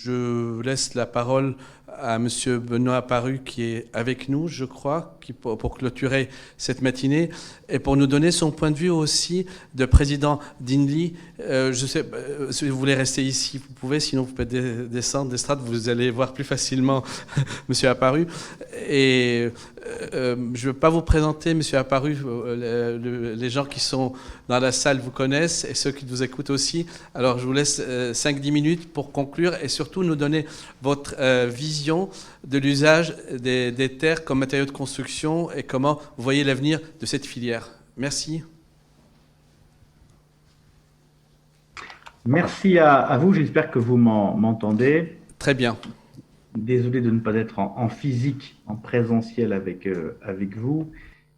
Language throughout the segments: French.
Je laisse la parole à Monsieur Benoît Apparu qui est avec nous, je crois, pour clôturer cette matinée et pour nous donner son point de vue aussi de président d'INLI. Je sais, si vous voulez rester ici, vous pouvez, sinon vous pouvez descendre d'estrade, vous allez voir plus facilement Monsieur Apparu. Et je ne veux pas vous présenter Monsieur Apparu, les gens qui sont dans la salle vous connaissent et ceux qui nous écoutent aussi. Alors je vous laisse 5-10 minutes pour conclure et surtout nous donner votre vision de l'usage des terres comme matériaux de construction et comment vous voyez l'avenir de cette filière. Merci. Merci à vous, j'espère que vous m'entendez. Très bien. Désolé de ne pas être en physique, en présentiel avec vous,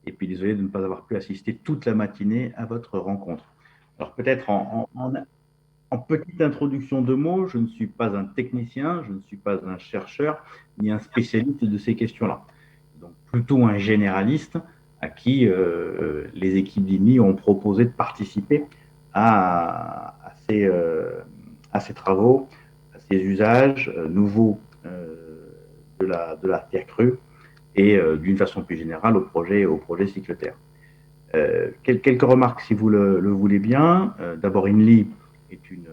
et puis désolé de ne pas avoir pu assister toute la matinée à votre rencontre. Alors peut-être en petite introduction de mots, je ne suis pas un technicien, je ne suis pas un chercheur, ni un spécialiste de ces questions-là. Donc plutôt un généraliste à qui les équipes d'INI ont proposé de participer à ces travaux, à ces usages nouveaux de la terre crue et d'une façon plus générale au projet Cycleterre. Quelques remarques si vous le voulez bien. D'abord, INLI est une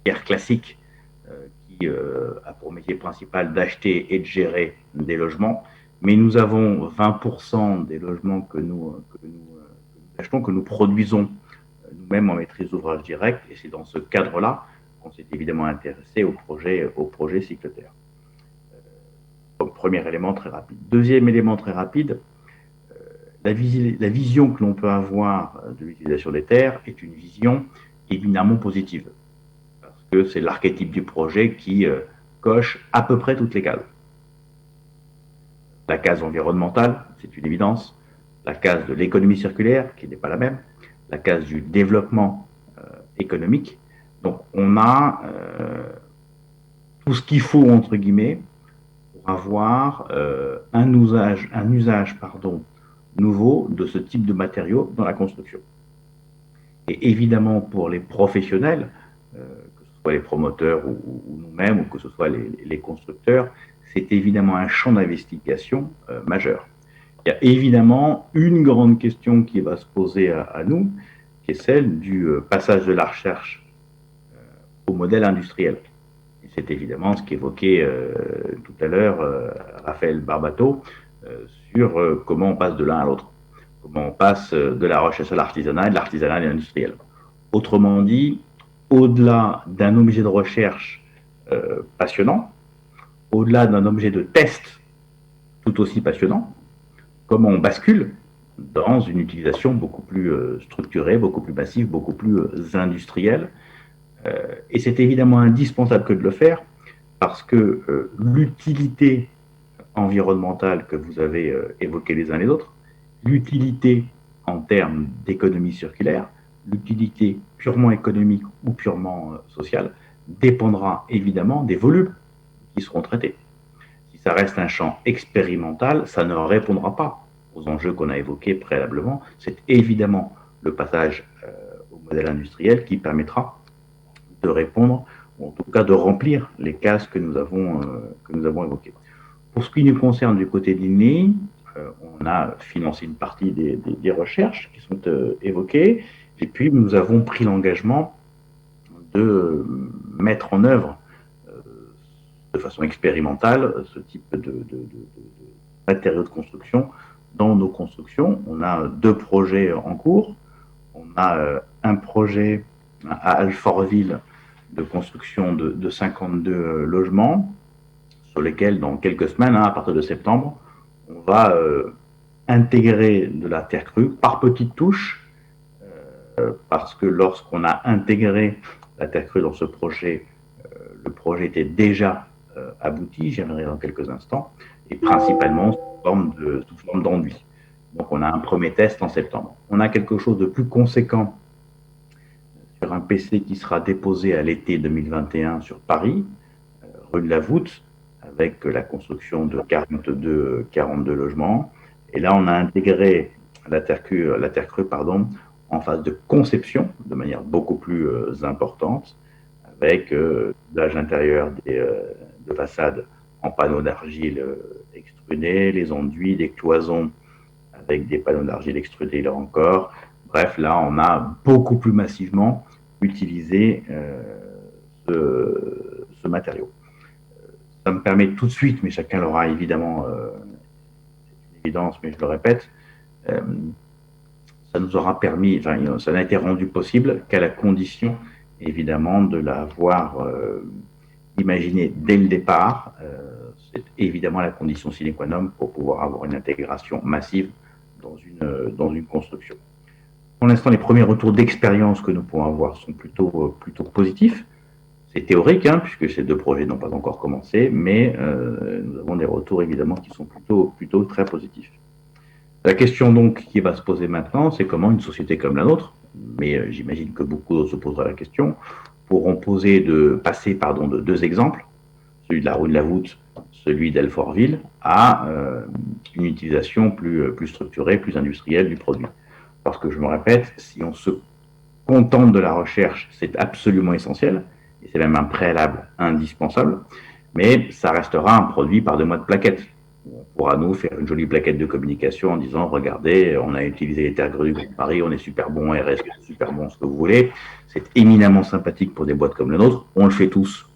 filière classique qui a pour métier principal d'acheter et de gérer des logements, mais nous avons 20% des logements que nous achetons, que nous produisons nous-mêmes en maîtrise d'ouvrage direct, et c'est dans ce cadre-là qu'on s'est évidemment intéressé au projet Cycleterre. Donc, premier élément très rapide. Deuxième élément très rapide, la vision que l'on peut avoir de l'utilisation des terres est une vision éminemment positive, parce que c'est l'archétype du projet qui coche à peu près toutes les cases. La case environnementale, c'est une évidence, la case de l'économie circulaire, qui n'est pas la même, la case du développement économique. Donc on a tout ce qu'il faut, entre guillemets, pour avoir un usage nouveau de ce type de matériaux dans la construction. Et évidemment, pour les professionnels, que ce soit les promoteurs ou nous-mêmes, ou que ce soit les constructeurs, c'est évidemment un champ d'investigation majeur. Il y a évidemment une grande question qui va se poser à nous, qui est celle du passage de la recherche au modèle industriel. Et c'est évidemment ce qu'évoquait tout à l'heure Raphaël Barbato sur comment on passe de l'un à l'autre, comment on passe de la recherche à l'artisanat et de l'artisanat à l'industriel. Autrement dit, au-delà d'un objet de recherche passionnant, au-delà d'un objet de test tout aussi passionnant, comment on bascule dans une utilisation beaucoup plus structurée, beaucoup plus massive, beaucoup plus industrielle. Et c'est évidemment indispensable que de le faire parce que l'utilité environnementale que vous avez évoquée les uns les autres, l'utilité en termes d'économie circulaire, l'utilité purement économique ou purement sociale, dépendra évidemment des volumes qui seront traités. Si ça reste un champ expérimental, ça ne répondra pas aux enjeux qu'on a évoqués préalablement. C'est évidemment le passage au modèle industriel qui permettra de répondre, ou en tout cas de remplir les cases que nous avons évoquées. Pour ce qui nous concerne du côté d'INLI, on a financé une partie des recherches qui sont évoquées, et puis nous avons pris l'engagement de mettre en œuvre de façon expérimentale ce type de matériaux de construction dans nos constructions. On a 2 projets en cours. On a un projet à Alfortville de construction de 52 logements sur lesquels, dans quelques semaines, à partir de septembre, on va intégrer de la terre crue par petites touches, parce que lorsqu'on a intégré la terre crue dans ce projet, le projet était déjà abouti, j'y reviendrai dans quelques instants, et principalement sous forme d'enduit. Donc on a un premier test en septembre. On a quelque chose de plus conséquent sur un PC qui sera déposé à l'été 2021 sur Paris, rue de la Voûte, avec la construction de 42 logements. Et là, on a intégré la terre crue en phase de conception, de manière beaucoup plus importante, avec l'âge intérieur de façade en panneaux d'argile extrudés, les enduits, des cloisons avec des panneaux d'argile extrudés là encore. Bref, là, on a beaucoup plus massivement utilisé ce matériau. Ça me permet tout de suite, mais chacun l'aura évidemment, c'est une évidence, mais je le répète, ça nous aura permis, enfin, ça n'a été rendu possible qu'à la condition, évidemment, de l'avoir imaginé dès le départ. C'est évidemment la condition sine qua non pour pouvoir avoir une intégration massive dans une construction. Pour l'instant, les premiers retours d'expérience que nous pouvons avoir sont plutôt positifs. C'est théorique, hein, puisque ces deux projets n'ont pas encore commencé, mais nous avons des retours évidemment qui sont plutôt très positifs. La question donc qui va se poser maintenant, c'est comment une société comme la nôtre, mais j'imagine que beaucoup d'autres se poseront la question, pourront passer de deux exemples, celui de la rue de la Voûte, celui d'Alfortville, à une utilisation plus structurée, plus industrielle du produit. Parce que je me répète, si on se contente de la recherche, c'est absolument essentiel, et c'est même un préalable indispensable, mais ça restera un produit par 2 mois de plaquettes. On pourra nous faire une jolie plaquette de communication en disant, regardez, on a utilisé les terres grues du Grand Paris, on est super bon RS, super bon ce que vous voulez. C'est éminemment sympathique pour des boîtes comme le nôtre. On le fait tous,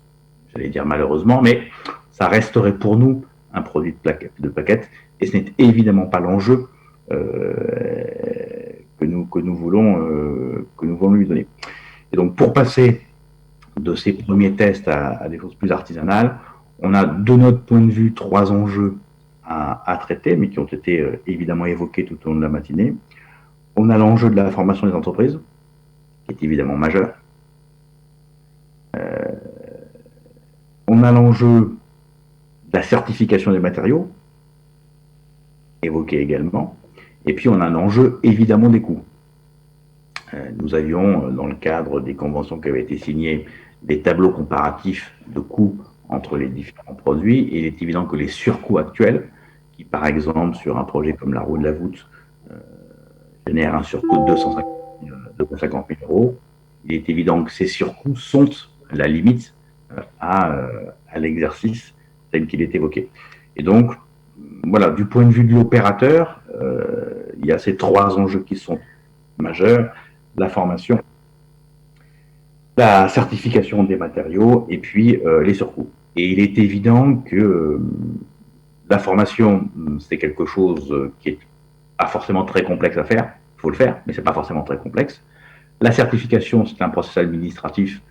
j'allais dire malheureusement, mais ça resterait pour nous un produit de plaquette, et ce n'est évidemment pas l'enjeu que nous voulons lui donner. Et donc, pour passer de ces premiers tests à des choses plus artisanales, on a, de notre point de vue, 3 enjeux à traiter, mais qui ont été évidemment évoqués tout au long de la matinée. On a l'enjeu de la formation des entreprises, qui est évidemment majeur. On a l'enjeu de la certification des matériaux, évoqué également. Et puis, on a un enjeu évidemment des coûts. Nous avions, dans le cadre des conventions qui avaient été signées, des tableaux comparatifs de coûts entre les différents produits, et il est évident que les surcoûts actuels, qui par exemple sur un projet comme la rue de la Voûte génèrent un surcoût de 250 000 euros, il est évident que ces surcoûts sont la limite à l'exercice tel qu'il est évoqué. Et donc, voilà, du point de vue de l'opérateur, il y a ces 3 enjeux qui sont majeurs: la formation, la certification des matériaux et puis les surcoûts. Et il est évident que la formation, c'est quelque chose qui est pas forcément très complexe à faire. Il faut le faire, mais c'est pas forcément très complexe. La certification, c'est un processus administratif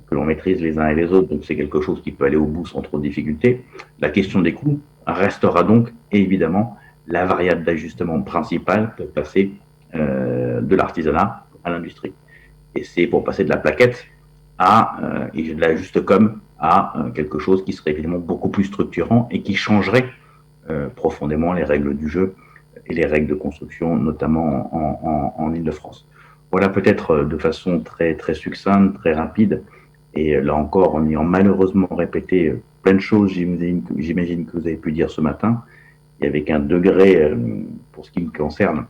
que l'on maîtrise les uns et les autres, donc c'est quelque chose qui peut aller au bout sans trop de difficultés. La question des coûts restera donc évidemment la variable d'ajustement principale pour passer de l'artisanat à l'industrie. Et c'est pour passer de la plaquette et de la juste com à quelque chose qui serait évidemment beaucoup plus structurant et qui changerait profondément les règles du jeu et les règles de construction, notamment en Île-de-France. Voilà peut-être de façon très succincte, très rapide, et là encore en ayant malheureusement répété plein de choses, j'imagine que vous avez pu dire ce matin, et avec un degré, pour ce qui me concerne,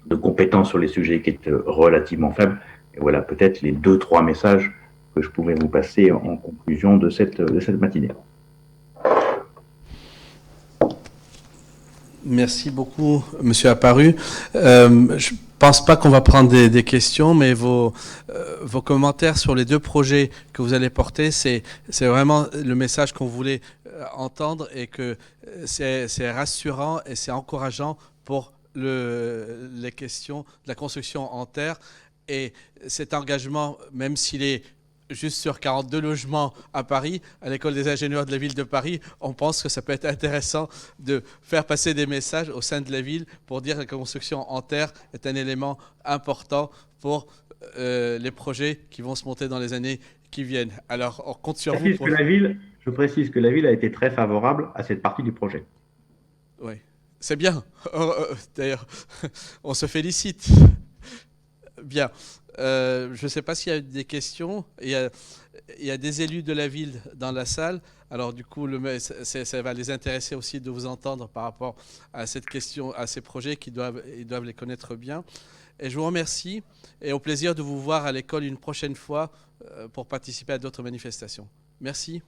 de compétence sur les sujets qui est relativement faible. Et voilà peut-être les 2-3 messages que je pouvais vous passer en conclusion de cette matinée. Merci beaucoup, Monsieur Apparu. Je pense pas qu'on va prendre des questions, mais vos commentaires sur les 2 projets que vous allez porter, c'est vraiment le message qu'on voulait entendre, et que c'est rassurant et c'est encourageant pour les questions de la construction en terre. Et cet engagement, même s'il est juste sur 42 logements à Paris, à l'École des ingénieurs de la ville de Paris, on pense que ça peut être intéressant de faire passer des messages au sein de la ville pour dire que la construction en terre est un élément important pour les projets qui vont se monter dans les années qui viennent. Alors, on compte sur vous. Je précise que la ville a été très favorable à cette partie du projet. Oui, c'est bien. D'ailleurs, on se félicite. Bien. Je ne sais pas s'il y a des questions. Il y a des élus de la ville dans la salle. Alors du coup, ça va les intéresser aussi de vous entendre par rapport à cette question, à ces projets ils doivent les connaître bien. Et je vous remercie et au plaisir de vous voir à l'école une prochaine fois pour participer à d'autres manifestations. Merci.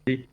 Oui.